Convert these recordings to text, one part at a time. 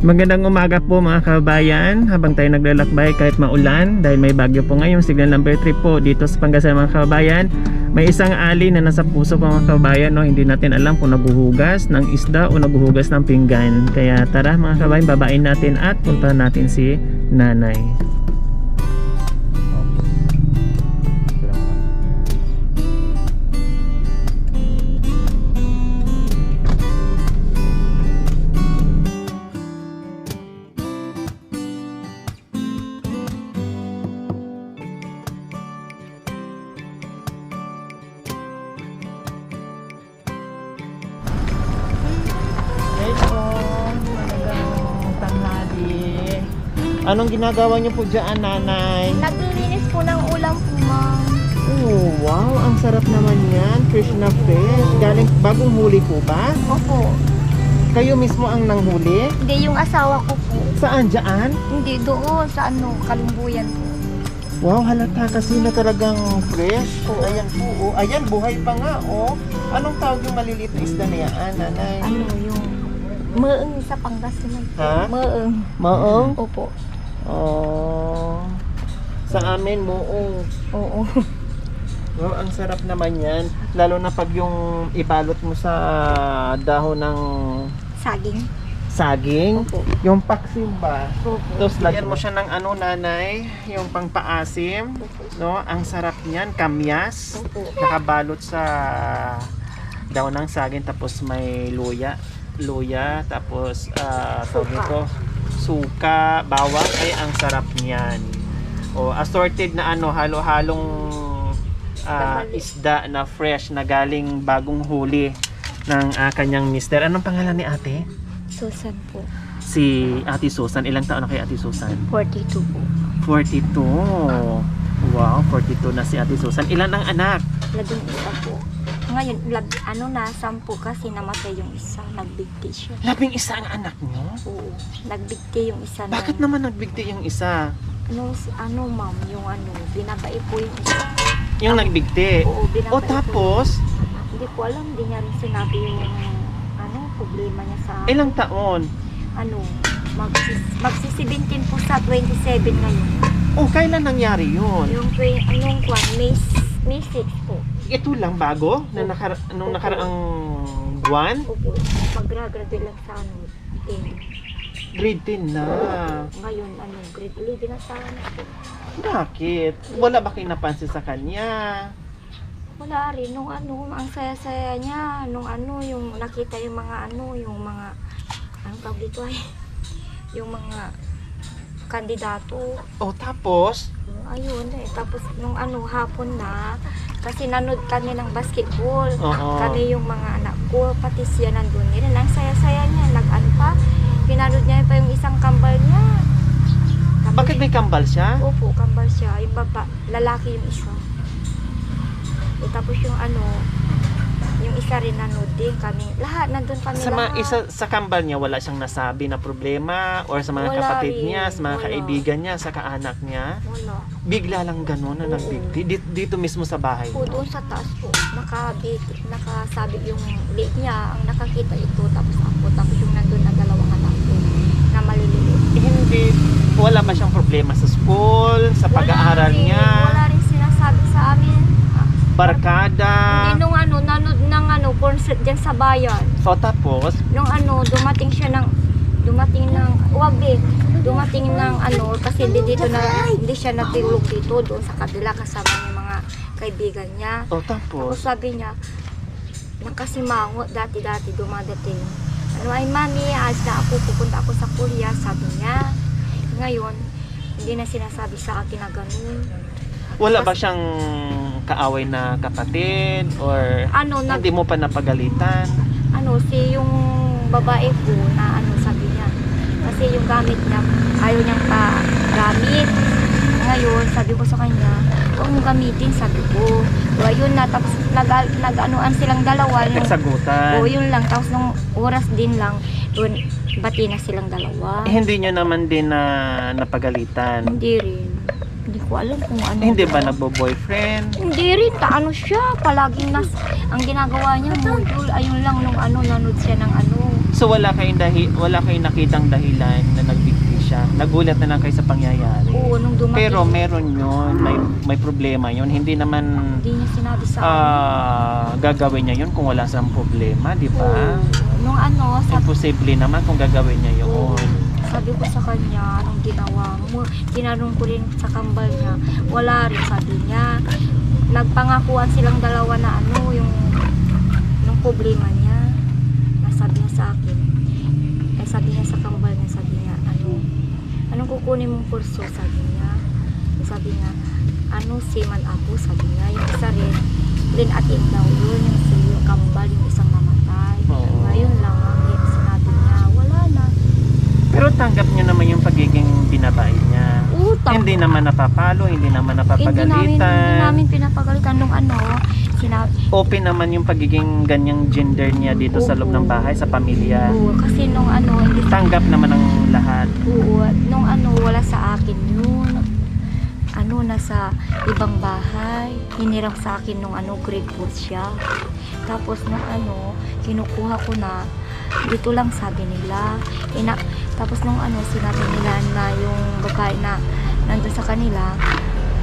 Magandang umaga po mga kababayan. Habang tayo naglalakbay kahit maulan dahil may bagyo po ngayon, signal number 3 po dito sa Pangasinan mga kababayan. May isang ali na nasa puso po mga kababayan, no? Hindi natin alam kung naguhugas ng isda o naguhugas ng pinggan. Kaya tara mga kababayan, babain natin at puntahan natin si nanay. Anong ginagawa niyo po dyan, nanay? Naglilinis po ng ulam po, ma'am. Oh, wow, ang sarap naman yan. Fresh na fresh. Galing bagong huli po ba? Opo. Kayo mismo ang nanghuli? Hindi, yung asawa ko po. Saan dyan? Hindi, doon sa Kalumbuyan po. Wow, halata kasi na talagang fresh. Ayan po, oh. Ayan, buhay pa nga, oh. Anong tawag yung maliliit na isda na yan, nanay? Yung meeng sa Pangasinan po. Ha? Meeng. Maong? Opo. Oh. Sa amin, muong. Oo. Wow, ang sarap naman yan. Lalo na pag yung ibalot mo sa dahon ng Saging. saging. Opo. Yung paksim ba? Opo. Tapos lagyan mo siya ng ano, nanay, yung pangpaasim. No? Ang sarap niyan, kamyas. Opo. Nakabalot sa dahon ng saging, tapos may luya. Tapos tawag nito, suka, bawang. Ay, ang sarap niyan. O, assorted na ano, halo-halong isda na fresh na galing bagong huli ng kanyang mister. Anong pangalan ni ate? Susan po. Si Ate Susan. Ilang taon na kay Ate Susan? 42 po. 42. Wow, 42 na si Ate Susan. Ilan ang anak? Labing isa po. Ngayon, 10 kasi namatay yung isa. Nagbigti siya. 11 ang anak niyo? Oo. Nagbigti yung isa. Bakit naman nagbigti yung isa? Ma'am, binabai po yung isa. Yung nagbigti? Oo, binabai O tapos? Hindi ko alam, hindi niya rin sinabi yung problema niya sa Ilang taon? magsi-17 po sa 27 ngayon. O, kailan nangyari yun? May 6 po. Ito lang bago? Na nung nakaraang buwan? Opo, mag-graduate lang sa 10. Grade 10 na. Ngayon, grade 11 na sa po. Bakit? Wala ba kayo napansin sa kanya? Wala rin, ang saya-saya niya, yung nakita yung mga tawag dito yung mga kandidato. O, tapos? Ayun tapos nung hapon na, kasi nanood kami ng basketball. Oo. Kami yung mga anak ko, pati siya nandun nila, ang saya-saya niya, pa, pinanood niya pa yung isang kambal niya. Tapos, Bakit may kambal siya? Opo, kambal siya, yung lalaki yung isa. Tapos yung yung isa rin nanood din kami. Lahat, nandun kami Sa lahat. sa kambal niya, wala siyang nasabi na problema or sa mga Wala kapatid rin. niya, sa mga Wala. kaibigan niya, sa kaanak niya? Wala. Bigla lang gano'n na Oo. nagbigti. Dito mismo sa bahay Po, niyo? doon sa taas po, nakasabit yung leg niya, ang nakakita ito, tapos ako, tapos yung nandun na dalawang anak ko, na maliliit. Hindi, wala ba siyang problema sa school, sa pag-aaral niya, Wala rin sinasabi sa amin. barkada? Hindi nung nanood ng concert dyan sa bayan. So tapos, Nung dumating kasi hindi siya natulog dito, doon sa kabila kasama yung mga kaibigan niya. o Tapos tapos, sabi niya, nakasimango, dati dumadating. Mami, pupunta ako sa Korea, sabi niya. Ngayon, hindi na sinasabi sa akin na ganun. wala ba siyang kaaway na kapatid or hindi mo pa napagalitan? Yung babae ko na sabi niya. Kasi yung gamit niya, ayaw niyang pa-gamit. Ngayon, sabi ko sa kanya, huwag mong gamitin, sabi ko. So, ayun na, tapos nag-anuan silang dalawa. Nagsagutan? Yun lang. Tapos nung oras din lang, doon, bati na silang dalawa. Hindi nyo naman din na napagalitan? Hindi rin. Hindi ko alam kung ano. Hindi ba nagbo-boyfriend? Hindi rin, ano siya, palaging ang ginagawa niya, module, ayun lang nung ano, nanood siya ng ano. So wala kayong nakitang dahilan na nagbigti siya. Nagulat na lang kayo sa pangyayari. Oo, nung dumating. Pero meron yun, may problema yun. Hindi naman Hindi niya sinabi sa akin. gagawin niya yun kung wala siyang problema, di ba? Nung ano, Imposible naman kung gagawin niya yun. sabi ko sa kanya, anong ginawa mo? Tinanong ko rin sa kambal niya, wala rin, sabi niya. Nagpangakuan silang dalawa na ano, yung problema niya. Nasabi niya sa akin. Eh, sabi niya sa kambal niya, sabi niya, anong kukunin mong kurso, sabi niya. Eh, sabi niya, seaman ako, sabi niya. Yung isa rin, linatin daw yun, yung kambal, yung isang namatay. Oo. Ngayon lang, sinabi niya, wala na. Pero tanggap niyo naman yung pagiging binabae niya. Utang. Hindi naman napapalo, hindi naman napapagalitan. Hindi namin pinapagalitan nung Open naman yung pagiging ganyang gender niya dito sa loob ng bahay, sa pamilya. Oo, kasi nung hindi Tanggap naman ang lahat. Oo, nung wala sa akin yun. Nasa ibang bahay. Hiniram sa akin nung grade 4 siya. Tapos nung kinukuha ko na, dito lang sabi nila. Tapos nung sinabi nila na yung babae na nandun sa kanila,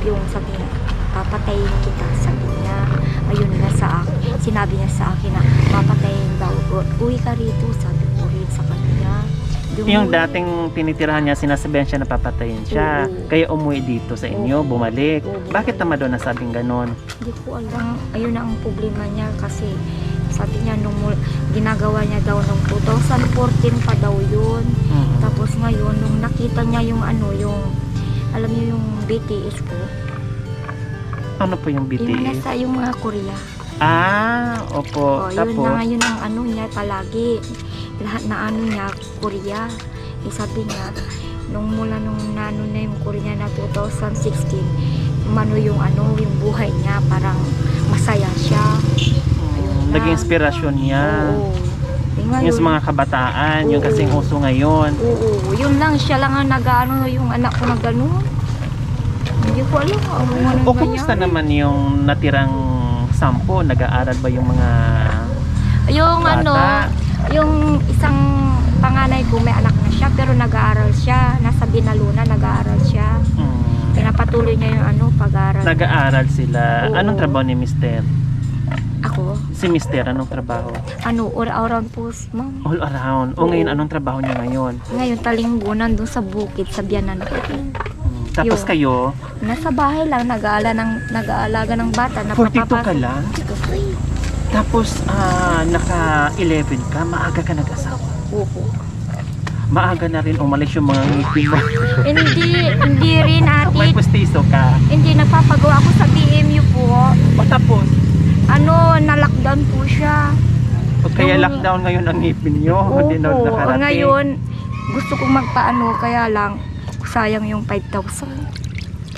yung sabi niya, papatayin kita, sabi niya. Ayun na sa akin. Sinabi niya sa akin na papatayin daw. Uwi ka rito, sabi ko rin sa kanya. Yung dating tinitirahan niya, sinasabihan siya na papatayin siya. Oo. Kaya umuwi dito sa inyo, bumalik. Oo. Bakit naman doon nasabing ganon? Hindi ko alam. Ayun na ang problema niya kasi sabi niya ginagawa niya daw nung 2014 pa daw yun. Tapos ngayon nung nakita niya yung alam niyo yung BTS po. Ano po yung Yung BTS? nasa yung mga Korea. Opo. Yun Tapos, na ngayon ang niya palagi. Lahat na niya Korea. Eh, sabi niya nung mula nung na yung Korea na 2016, yung yung buhay niya parang masaya siya. naging inspirasyon niya. Oo. Eh, ngayon, Yung sa mga kabataan, yung Oo. kasing uso ngayon. Oo, yun lang siya lang ang yung anak ko na gano'n. Hindi ko alam O kumusta naman yung natirang 10? Nag-aaral ba yung mga yung bata? yung isang panganay ko may anak na siya pero nag-aaral siya, nasa Binaluna nag-aaral siya. Pinapatuloy niya yung pag-aaral. Nag-aaral sila. Oo. Anong trabaho ni Mister? Ako, Si Mister, anong trabaho? all around po, ma'am. All around. O Oo. ngayon, anong trabaho niya ngayon? Ngayon talinggo nandun sa bukid sa biyanan ko. Tapos Yun. kayo, Nasa bahay lang nag-aalaga ng bata na 42 ka lang? Tapos, naka-11 ka, maaga ka nag-asawa. Oo. Maaga na rin umalis yung mga ngipin mo. Hindi rin May ate. pustiso ka. Hindi nagpapagawa ako sa BMU po. O tapos, Na-lockdown po siya. o kaya Yung- lockdown ngayon ang ngipin nyo. Hindi na Opo. nakarating. Ngayon, gusto kong kaya lang sayang yung 5,000.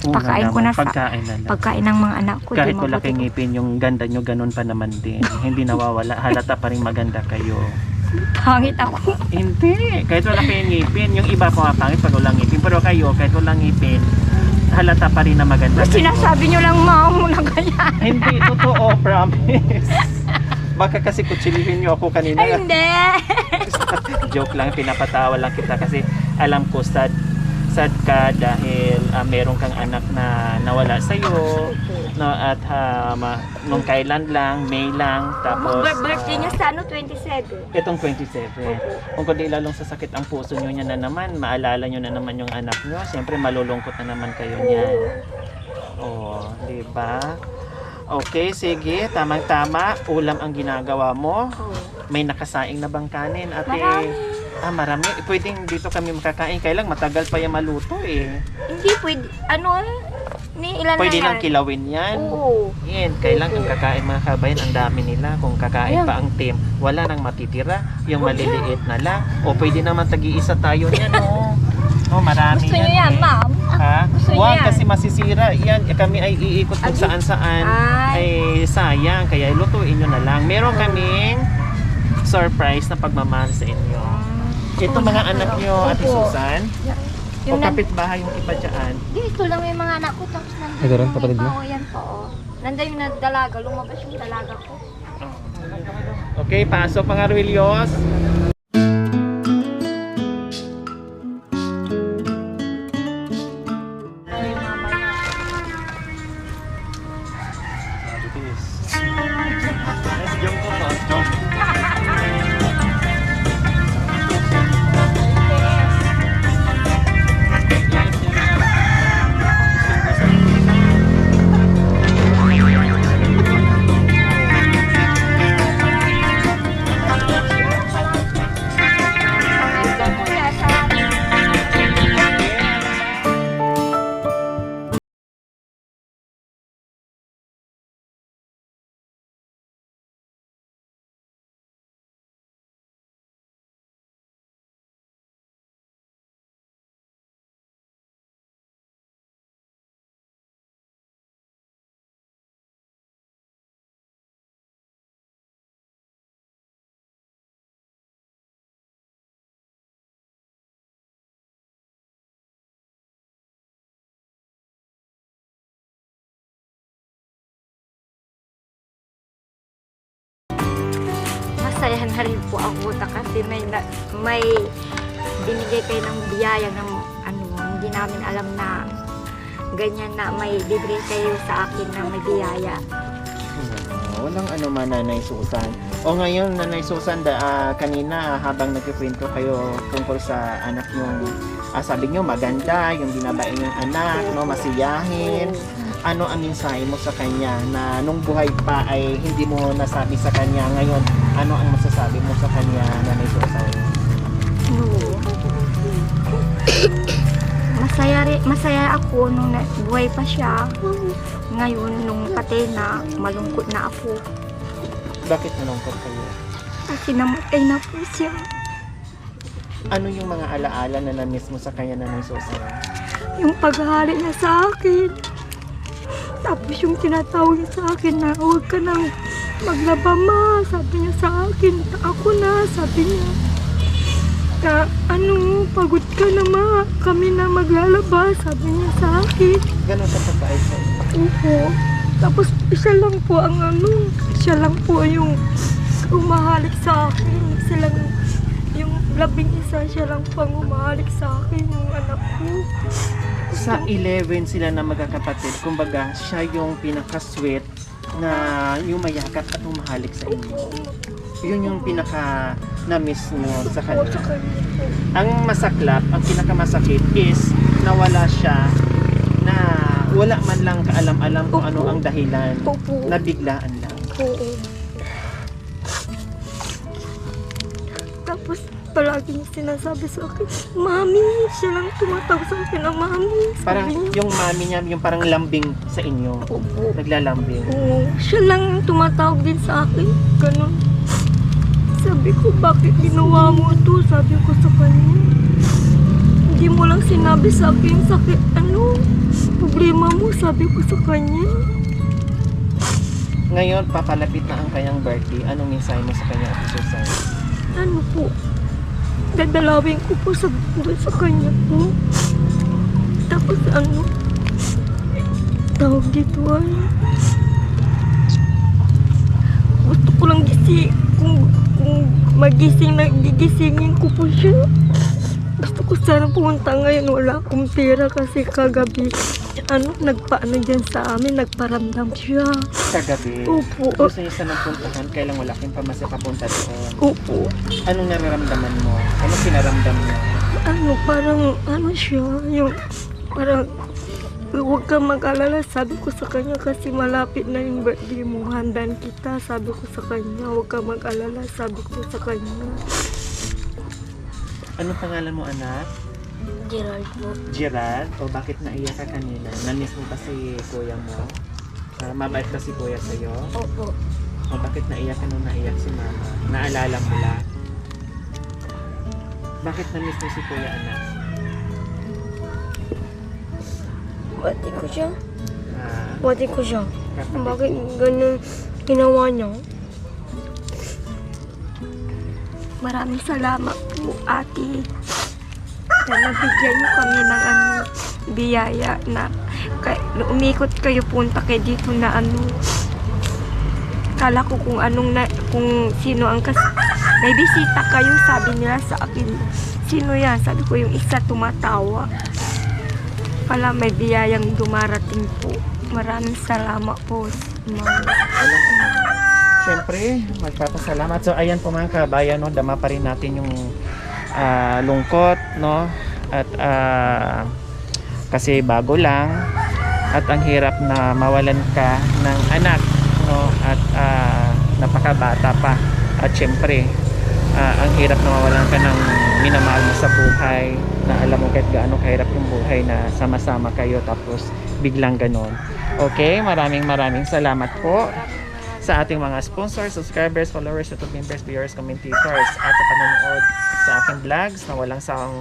Oo nga pagkain ko naman, na sa- pagkain na lang. Pagkain ng mga anak ko. Kahit di wala mabuti kayong ko. ngipin, yung ganda nyo ganun pa naman din. Hindi nawawala. Halata pa rin maganda kayo. Pangit ako. Hindi. Kahit wala kayong ngipin. Yung iba pumapangit pag walang ngipin. Pero kayo, kahit walang ngipin, halata pa rin na maganda kayo. Sinasabi nyo lang mao na ganyan. Hindi, totoo, promise. Baka kasi kutsilihin nyo ako kanina. Ay, hindi. Joke lang, pinapatawa lang kita kasi alam ko sad ka dahil meron kang anak na nawala sa'yo, no, at nung kailan lang, May lang, tapos Birthday niya sa 27. itong 27. Kung kundi lalong sasakit ang puso nyo niya na naman, maalala nyo na naman yung anak nyo, siyempre malulungkot na naman kayo niyan. Oh, di ba? Okay, sige, tamang-tama, ulam ang ginagawa mo. May nakasaing na bang kanin, ate? Marami. Marami. Pwedeng dito kami makakain. Kailang matagal pa yung maluto eh. Hindi pwede. Ilan Pwede na lang yan? kilawin yan. Oo. Yan. Kailang ang kakain mga kabayan, ang dami nila. Kung kakain Ayan. pa ang team, wala nang matitira. Yung maliliit na lang. O pwede naman tag-iisa tayo niyan. Oh, marami Gusto yan. niyo yan, ma'am? Ha? Gusto niyo Huwag yan? kasi masisira. Yan, kami ay iikot kung saan-saan. Ay sayang. Kaya lutuin nyo na lang. Meron kaming surprise na pagmamahal sa inyo. Ito mga anak nyo, Ate Opo. Susan. O kapitbahay yung iba dyan. Dito lang yung mga anak ko, tapos nandun Ito rin, yung kapatid iba, mo? o yan po, o. Nandun yung dalaga, lumabas yung dalaga ko. Okay, pasok mga Ruelios. Ay, mamaya. Masaya na rin po ako kasi may binigay kayo ng biyaya ng ano, hindi namin alam na ganyan na may bibigay kayo sa akin na may biyaya. Walang ano man, Nanay Susan. O ngayon, Nanay Susan, kanina habang nagkikwento kayo tungkol sa anak yung sabi nyo maganda, yung binabae yung anak, no, masiyahin. Ano ang mensahe mo sa kanya na nung buhay pa ay hindi mo nasabi sa kanya ngayon? Ano ang masasabi mo sa kanya, Nanay Susan? Masaya ako nung buhay pa siya. Ngayon, nung patay na, malungkot na ako. Bakit nalungkot kayo? Kasi namatay na po siya. Ano yung mga alaala na na-miss mo sa kanya, Nanay Susan? Yung paghahari niya sa akin. Tapos yung tinatawag niya sa akin na huwag ka nang maglaba, ma. Sabi niya sa akin, ako na, sabi niya. Na pagod ka na, ma. Kami na maglalaba, sabi niya sa akin. Ganon sa pagkain sa inyo? Opo. Tapos siya lang po ang siya lang po yung umahalik sa akin. Silang, yung labing isa, siya lang po ang umahalik sa akin, yung anak ko. Sa 11 sila na magkakapatid, kumbaga siya yung pinaka-sweet na yung mayakap at umahalik sa inyo. Yun yung pinaka na-miss mo sa kanya. Sa kanya po. Ang masaklap, ang pinakamasakit is nawala siya na wala man lang kaalam-alam kung ano ang dahilan. Opo. Nabiglaan lang. Oo. Tapos palagi niya sinasabi sa akin, Mami, siya lang tumatawag sa akin na Mami. Parang Sabi niya. yung mami niya, yung parang lambing sa inyo. Opo. Naglalambing. Oo. Siya lang tumatawag din sa akin. Ganun. Sabi ko, bakit ginawa mo ito? Sabi ko sa kanya. Hindi mo lang sinabi sa akin sakit, problema mo, sabi ko sa kanya. Ngayon, papalapit na ang kanyang birthday. Anong mensahe mo sa kanya, Ate Susan? Ano po? Dadalawin ko po doon sa kanya po. Tapos tawag dito ay gusto ko lang kung magising, gigisingin ko po siya. Gusto ko sana pumunta ngayon, wala akong pera kasi kagabi nagpaano dyan sa amin, nagparamdam siya. Kagabi? Opo. Gusto niya sana puntahan, kailang wala kang pamasa papunta doon. Opo. Anong nararamdaman mo? Anong pinaramdam mo? Parang siya, yung parang huwag kang mag-alala, sabi ko sa kanya kasi malapit na yung birthday mo, handaan kita, sabi ko sa kanya, huwag kang mag-alala, sabi ko sa kanya. Anong pangalan mo, anak? Gerald po. Gerald? O bakit naiyak ka kanina? Namiss mo pa si kuya mo? Mabait ba si kuya sa'yo? Opo. O bakit naiyak ka nung naiyak si mama? Naalala mo lang? Bakit namiss mo si kuya, anak? Bati ko siya. Ah, Bati ko siya. kapatid Bakit mo. ganun ginawa niya? Maraming salamat po, ate. Sana bigyan niyo kami ng biyaya na umikot kayo punta kay dito na kala ko kung sino ang may bisita kayo, sabi nila sa akin. Sino yan? Sabi ko yung isa tumatawa. Pala may biyayang dumarating po. Maraming salamat po, ma'am. Siyempre, magpapasalamat. So, ayan po mga kabayan, no, dama pa rin natin yung lungkot, no? At kasi bago lang at ang hirap na mawalan ka ng anak, no? At napakabata pa. At siyempre, ang hirap na mawalan ka ng minamahal mo sa buhay, na alam mo kahit gaano kahirap yung buhay na sama-sama kayo tapos biglang ganon. Okay, maraming salamat po sa ating mga sponsors, subscribers, followers, YouTube members, viewers, commentators at sa panonood sa aking vlogs na walang sawang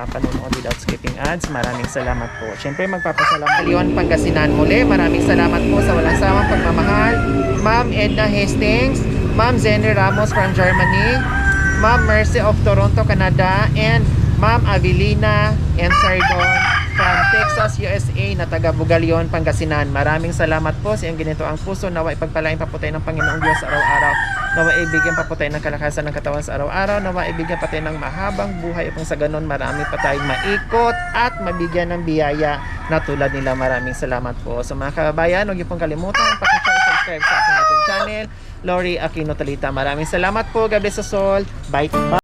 panonood without skipping ads. Maraming salamat po. Siyempre magpapasalamat Leon Pangasinan muli. Maraming salamat po sa walang sawang pagmamahal. Ma'am Edna Hastings, Ma'am Zenny Ramos from Germany, Ma'am Mercy of Toronto, Canada, and Ma'am Avelina and Sardon from Texas, USA na taga Bugalion, Pangasinan. Maraming salamat po sa iyong ginito ang puso. Nawa ipagpalain pa po tayo ng Panginoong Diyos araw-araw. Nawa ibigyan pa po tayo ng kalakasan ng katawan sa araw-araw. Nawa ibigyan pa tayo ng mahabang buhay upang sa ganun marami pa tayong maikot at mabigyan ng biyaya na tulad nila. Maraming salamat po. So mga kababayan, huwag niyo pong kalimutan pag-share, subscribe sa aking YouTube channel, Lori Aquino Talita. Maraming salamat po. God bless us all. Bye.